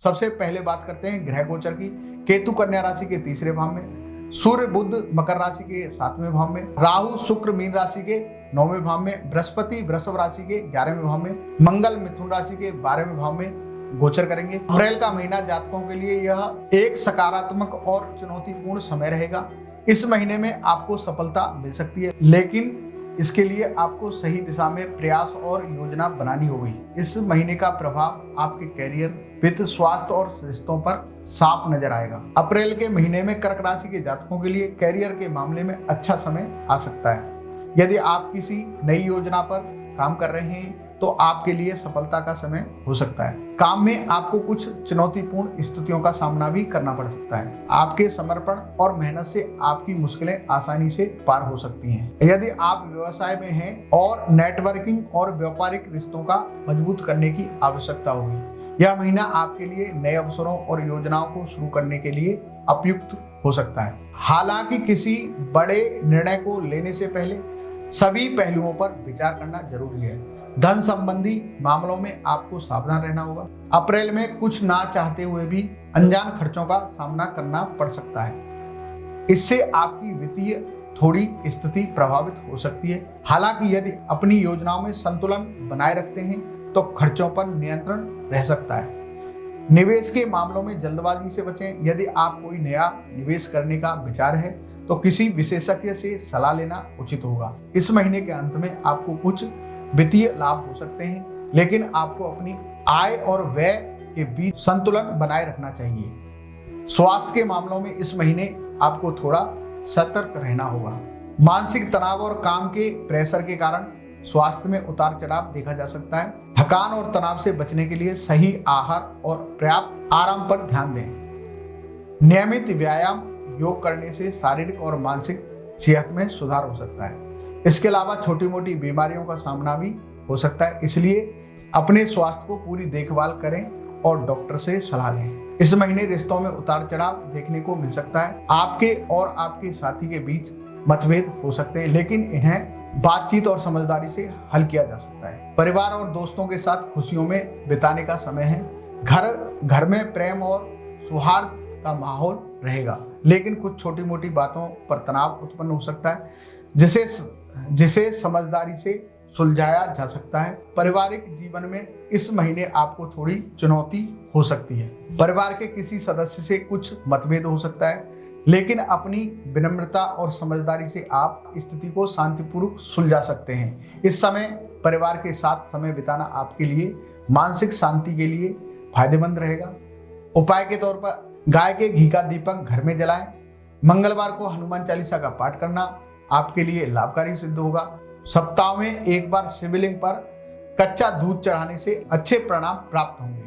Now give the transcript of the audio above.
सबसे पहले बात करते हैं ग्रह गोचर की। केतु कन्या राशि के तीसरे भाव में, सूर्य बुध मकर राशि के 7वें भाव में, राहु शुक्र मीन राशि के 9वें भाव में, बृहस्पति वृषभ राशि के 11वें भाव में, मंगल मिथुन राशि के 12वें भाव में गोचर करेंगे। अप्रैल का महीना जातकों के लिए यह एक सकारात्मक और चुनौतीपूर्ण समय रहेगा। इस महीने में आपको सफलता मिल सकती है, लेकिन इसके लिए आपको सही दिशा में प्रयास और योजना बनानी होगी। इस महीने का प्रभाव आपके कैरियर, वित्त, स्वास्थ्य और रिश्तों पर साफ नजर आएगा। अप्रैल के महीने में कर्क राशि के जातकों के लिए कैरियर के मामले में अच्छा समय आ सकता है। यदि आप किसी नई योजना पर काम कर रहे हैं तो आपके लिए सफलता का समय हो सकता है। काम में आपको कुछ चुनौतीपूर्ण स्थितियों का सामना भी करना पड़ सकता है। आपके समर्पण और मेहनत से आपकी मुश्किलें आसानी से पार हो सकती हैं। यदि आप व्यवसाय में हैं और नेटवर्किंग और व्यापारिक रिश्तों का मजबूत करने की आवश्यकता होगी। यह महीना आपके लिए नए अवसरों और योजनाओं को शुरू करने के लिए उपयुक्त हो सकता है। हालांकि किसी बड़े निर्णय को लेने से पहले सभी पहलुओं पर विचार करना जरूरी है। धन संबंधी मामलों में आपको सावधान रहना होगा। अप्रैल में कुछ ना चाहते हुए भी अनजान खर्चों का सामना करना पड़ सकता है। इससे आपकी वित्तीय थोड़ी स्थिति प्रभावित हो सकती है। हालांकि यदि अपनी योजनाओं में संतुलन बनाए रखते हैं तो खर्चों पर नियंत्रण रह सकता है। निवेश के मामलों में जल्दबाजी से बचें। यदि आप कोई नया निवेश करने का विचार है तो किसी विशेषज्ञ से सलाह लेना उचित होगा। इस महीने के अंत में आपको कुछ वित्तीय लाभ हो सकते हैं, लेकिन आपको अपनी आय और व्यय के बीच संतुलन बनाए रखना चाहिए। स्वास्थ्य के मामलों में इस महीने आपको थोड़ा सतर्क रहना होगा। मानसिक तनाव और काम के प्रेशर के कारण स्वास्थ्य में उतार चढ़ाव देखा जा सकता है। थकान और तनाव से बचने के लिए सही आहार और पर्याप्त आराम पर ध्यान दें। नियमित व्यायाम, योग करने से शारीरिक और मानसिक सेहत में सुधार हो सकता है। इसके अलावा छोटी मोटी बीमारियों का सामना भी हो सकता है, इसलिए अपने स्वास्थ्य को पूरी देखभाल करें और डॉक्टर से सलाह लें। इस महीने रिश्तों में उतार चढ़ाव देखने को मिल सकता है। आपके और आपके साथी के बीच मतभेद हो सकते हैं, लेकिन इन्हें बातचीत और समझदारी से हल किया जा सकता है। परिवार और दोस्तों के साथ खुशियों में बिताने का समय है। घर में प्रेम और सौहार्द का माहौल रहेगा, लेकिन कुछ छोटी मोटी बातों पर तनाव उत्पन्न हो सकता है, जिसे समझदारी से सुलझाया जा सकता है। पारिवारिक जीवन में इस महीने आपको थोड़ी चुनौती हो सकती है। परिवार के किसी सदस्य से कुछ मतभेद हो सकता है, लेकिन अपनी विनम्रता और समझदारी से आप स्थिति को शांतिपूर्वक सुलझा सकते हैं। इस समय परिवार के साथ समय बिताना आपके लिए मानसिक शांति के लिए फायदेमंद रहेगा। उपाय के तौर पर गाय के घी का दीपक घर में जलाएं। मंगलवार को हनुमान चालीसा का पाठ करना आपके लिए लाभकारी सिद्ध होगा। सप्ताह में एक बार शिवलिंग पर कच्चा दूध चढ़ाने से अच्छे परिणाम प्राप्त होंगे।